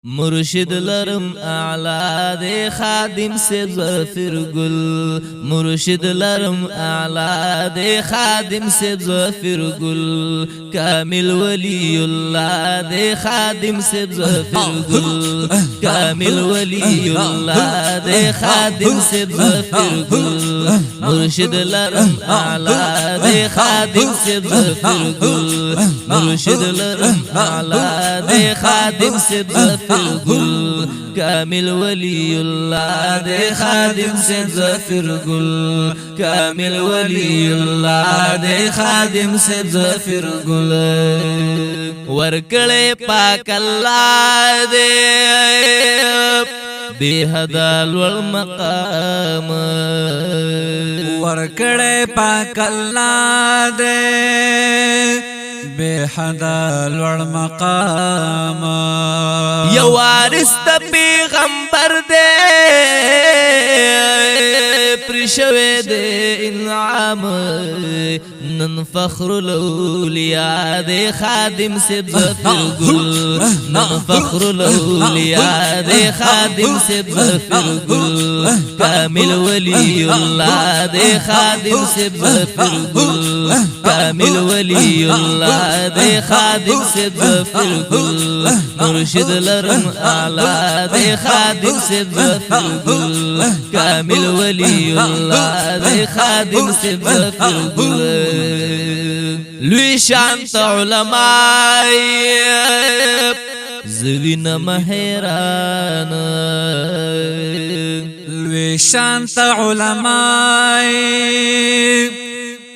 مرشد لرم اعلی دے خادم سے ظفر گل مرشد لرم اعلی دے خادم سے ظفر گل کامل ولی اللہ دے خادم سے ظفر گل کامل ولی اللہ دے خادم سے ظفر گل مرشد لرم اعلی دے خادم سے ظفر گل مرشد لرم اعلی دے خادم سے ظفر گل کامل ولی اللہ دے خادم سے ظفر گل کامل ولی اللہ دے خادم سے ظفر گل ورکڑے پاک اللہ دے بے حدال والمقام ورکڑے پاک اللہ دے بے حدا لوڑ مقام یو وارث د پیغمبر دے پرشوے دے انعام نن فخر الاولیاء دے خادم سے ظفر گل نن فخر الاولیاء دے خادم سے ظفر گل کامل ولی اللہ دے خادم سے ظفر گل کامل ولی اللہ دے خادم سے ظفر گل مرشد لرم اعلی دے خادم سے ظفر گل کامل ولی اللہ دے خادم سے ظفر گل لوی شانت علماء زوین مہران لوی شانت علماء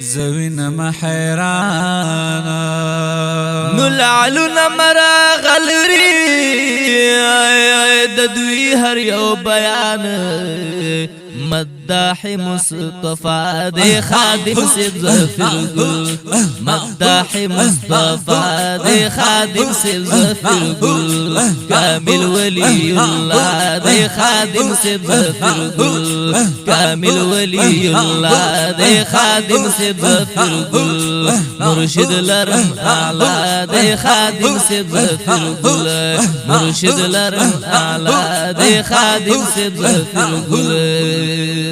زوین محیران نلعلو نمرا غلری ددوی ہر یو بیان مداح مصطفیٰ دے خادم سے ظفر گل مداح مصطفیٰ دے خادم سے ظفر گل کامل ولی اللہ دے خادم سے ظفر گل کامل ولی اللہ دے خادم سے ظفر گل مرشد لرم اعلی دے خادم سے ظفر گل مرشد لرم اعلی دے خادم سے ظفر گل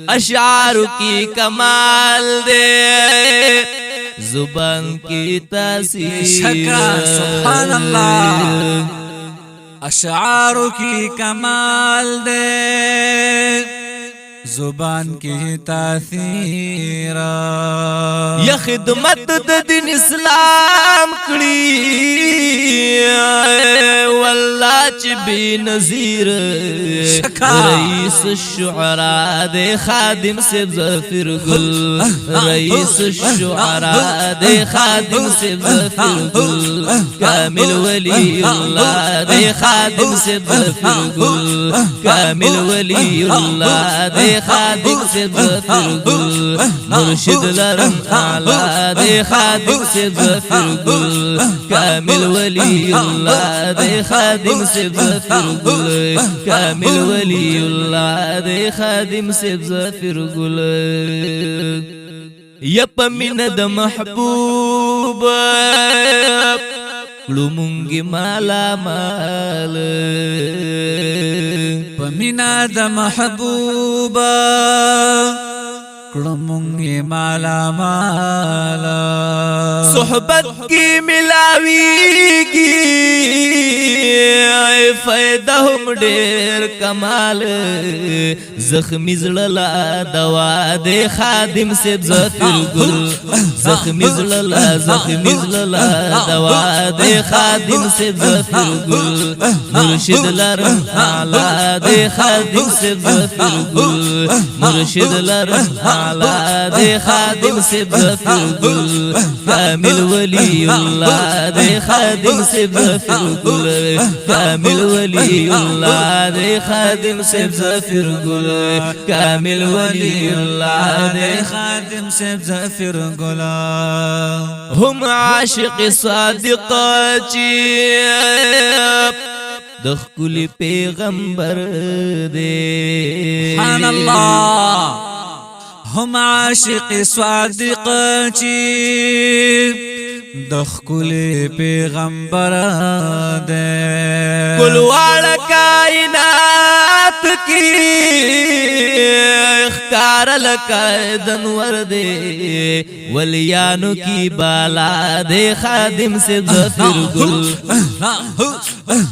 اشعار کی کمال دے زبان کی تاثیر سبحان اللہ اشعار کی کمال دے زبان کی تاثیر یا خدمت د دین اسلام کړي والله چې بے نظیر رئیس الشعراء دے خادم سے ظفر گل رئیس الشعراء دے خادم سے ظفر گل کامل ولی اللہ دے خادم سے ظفر گل کامل ولی اللہ دے خادم سے ظفر گل مرشد لرم اعلی دے خادم سے ظفر گل کامل ولی اللہ دے خادم سے ظفر گل کامل ولی اللہ دے خادم سے ظفر گل یپ من د محبوب لومنگی مالا مال پمینا د محبوبا کڑمونگی مالا مالا صحبت کی ملاوی کی فائدہ ہم ڈیر کمال زخمی زللا دوا دے خادم سے ظفر گل زخمی زللا دوا دے خادم سے ظفر گل مرشد لرم اعلی دے خادم سے ظفر گل مرشد لرم اعلی دے خادم سے ظفر گل کامل ولی اللہ دے خادم سے ظفر گل کامل ولی اللہ دے خادم سے ظفر گل کامل ولی اللہ دے خادم سے ظفر گلا ہم عاشق صادق چیپ دخل پیغمبر دے سبحان اللہ ہم عاشق صادق چی دخل پیغمبر دے کلوار کائنات کی اخکار لکائدنور دے ولیانو کی بالا دے خادم سے ظفر گل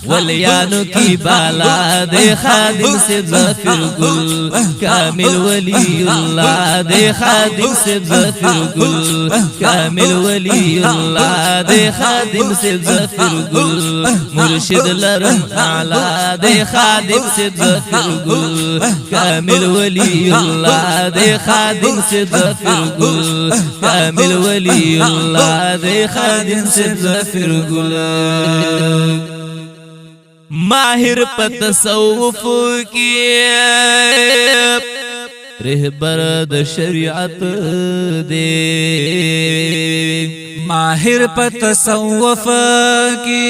ولیانو کی بالا دے خادم سے ظفر گل کامل ولی اللہ دے خادم سے ظفر گل کامل ولی اللہ دے خادم سے ظفر گل مرشد لرم اعلی دے خادم سے ظفر گل کامل ولی اللہ دے خادم سے ظفر گل کامل ولی اللہ دے خادم سے ظفر گل ماہر پتصوف کی رہبر د شریعت دے ماہر پتصوف کی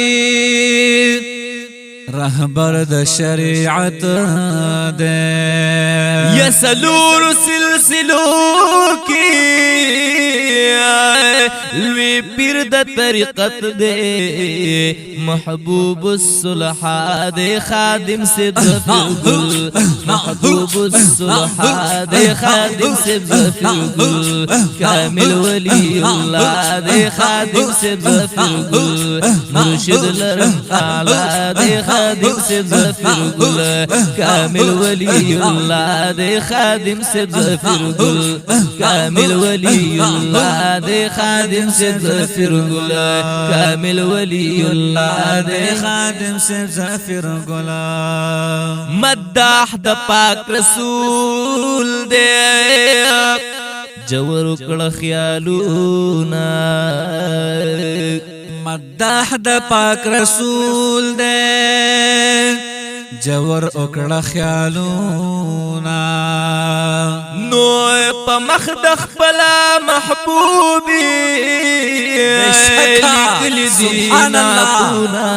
رہبر د شریعت دے یسلور سلسلو کی لوی پیر د طریقت دے محبوب الصلحاء دے خادم سے ظفر گل محبوب الصلحاء دے خادم سے ظفر گل کامل ولی اللہ دے خادم سے ظفر گل مرشد لرم اعلی دے خادم سے ظفر گل کامل ولی اللہ دے خادم سے ظفر گل کامل ولی اللہ دے خادم سے ظفر گل کامل ولی اللہ دے خادم سے ظفر گلا مداح د پاک رسول دے جور کڑ خیالونا مداح د پاک رسول دے جور اکڑا خیالونا نوے پا مخدخ پلا محبوبی لکل دینا پونا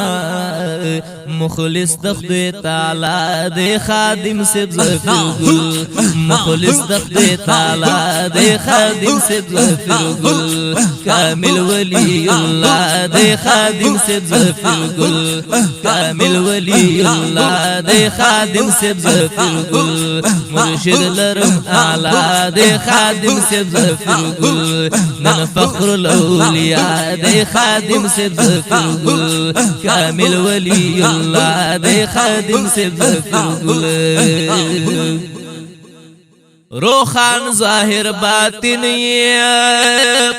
مخلص دخد تعالی دے خادم سے ظفر گل مخلص دخد تعالی دے خادم سے ظفر گل کامل ولی اللہ دے خادم سے ظفر گل کامل ولی اللہ دے خادم سے ظفر گل مرشد لرم اعلی دے خادم سے ظفر گل من فخر الاولیاء دے خادم سے ظفر گل کامل ولی اللہ دے خادم سے ظفر گل روخان ظاہر باطن یہ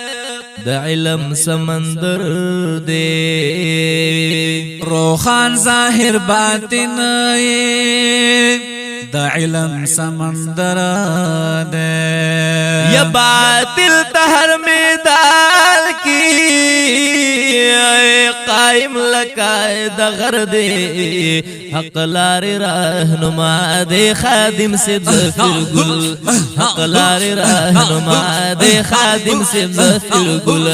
دا علم سمندر دے روخان ظاہر باطن دا علم سمندر دے یا باطل تہر میں دال کی قائم لکائے دغر دے حق لار رہنما دے خادم سے ظفر گل حق لار رہنما دے خادم سے ظفر گل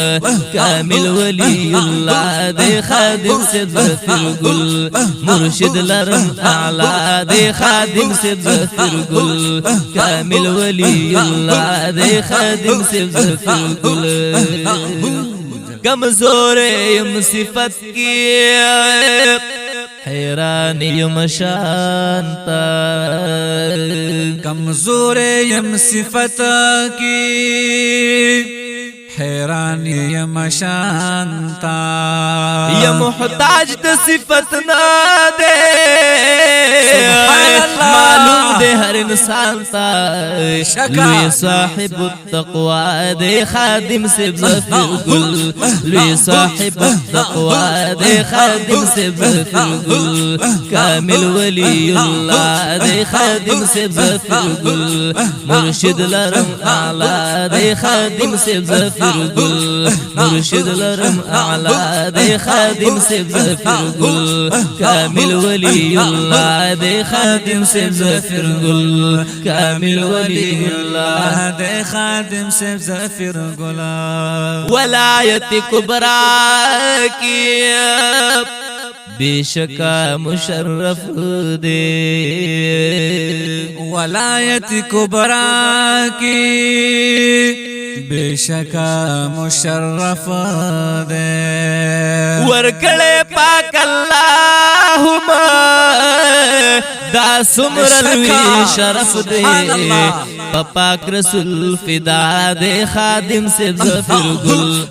کامل ولی اللہ دے خادم سے ظفر گل مرشد لرم اعلی دے خادم سے ظفر گل کامل ولی اللہ دے خادم سے ظفر گل کمزور یم صفت کی حیران یم شانتا کمزور یم صفت کی حیران یم شانتا یا محتاج د صفت نہ دے معلوم دے ہر انسان تا لوی صاحب التقوی دے خادم سے ظفر گل لوی صاحب التقوی دے خادم سے ظفر گل کامل ولی اللہ دے خادم سے ظفر گل مرشد لرم اعلی دے خادم سے ظفر گل مرشد لرم اعلی دے خادم سے ظفر گل کامل ولی اللہ دے خادم سے ظفر گل کامل ولی اللہ دے خادم سے ظفر گلا ولایت کبریٰ کی بے شکا مشرف دے ولایت کبریٰ کی بشکا مشرف دے ورکڑے پاک اللہم دا سمرلوی شرف دے پاک رسول فدا دے خادم سے ظفر گل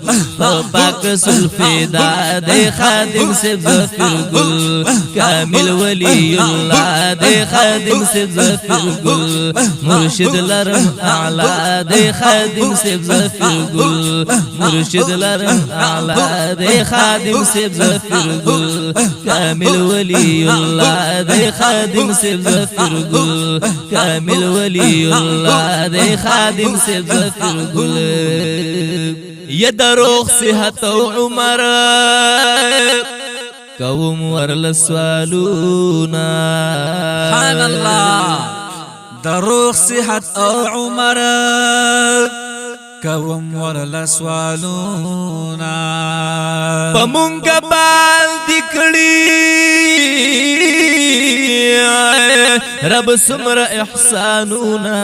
پاک رسول فدا دے خادم سے ظفر گل کامل ولی اللہ دے خادم سے ظفر گل مرشد لرم اعلی دے خادم سے ظفر گل مرشد لرم اعلی دے خادم سے ظفر گل کامل ولی اللہ دے خادم سے ظفر گل کامل ولی اللہ دے خادم سے ظفر گل یہ دروغ صحت و عمر قوم ورل سوالونا سبحان اللہ دروغ صحت او عمر کوم ورل سوالونا پمونگ بال دکڑی رب سمر احسانونا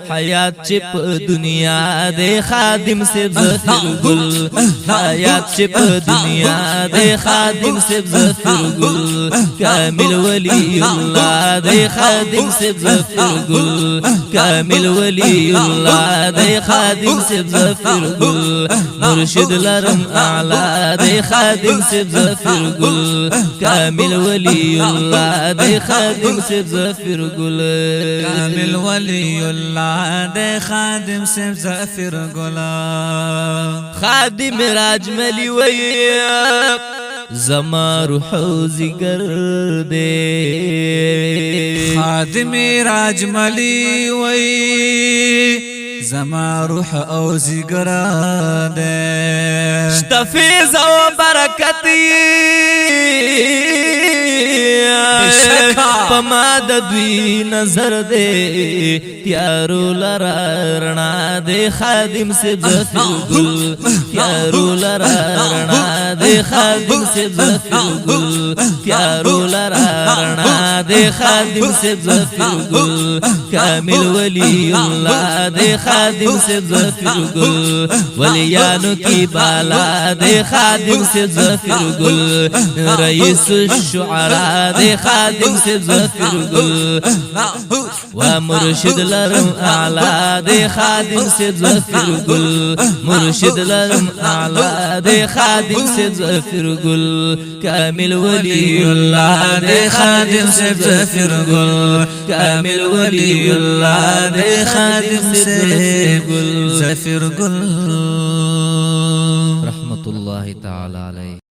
حیات چپ دنیا دے خادم سے ظفر گل حیات چپ دنیا دے خادم سے ظفر گل کامل ولی اللہ دے خادم سے ظفر گل کامل ولی اللہ دے خادم سے ظفر گل مرشد لرم اعلی دے خادم سے ظفر گل کامل ولی اللہ دے خادم سے ظفر گل کامل ولی اللہ دے خادم سے ظفر گلا خادم راج ملی وی زما روح زگر دے خادم راج ملی وی زما روح او زگر دے شتفیز و برکتی پما د دوی نظر دے تیارو لرا رنا دے خادم سے ظفر گل تیارو لرا رنا دے خادم سے ظفر گل تیارو لرا رنا دے خادم سے ظفر گل کامل ولی اللہ دے خادم سے ظفر گل ولیانو کی بالا دے خادم سے ظفر گل رئیس الشعراء دے خادم سے ظفر گل ومرشد لرم اعلی دے خادم سے ظفر گل مرشد لرم اعلی دے خادم سے ظفر گل کامل ولی اللہ دے خادم سے ظفر گل کامل ولی اللہ دے خادم سے ظفر گل ظفر گل رحمت اللہ تعالی علیہ.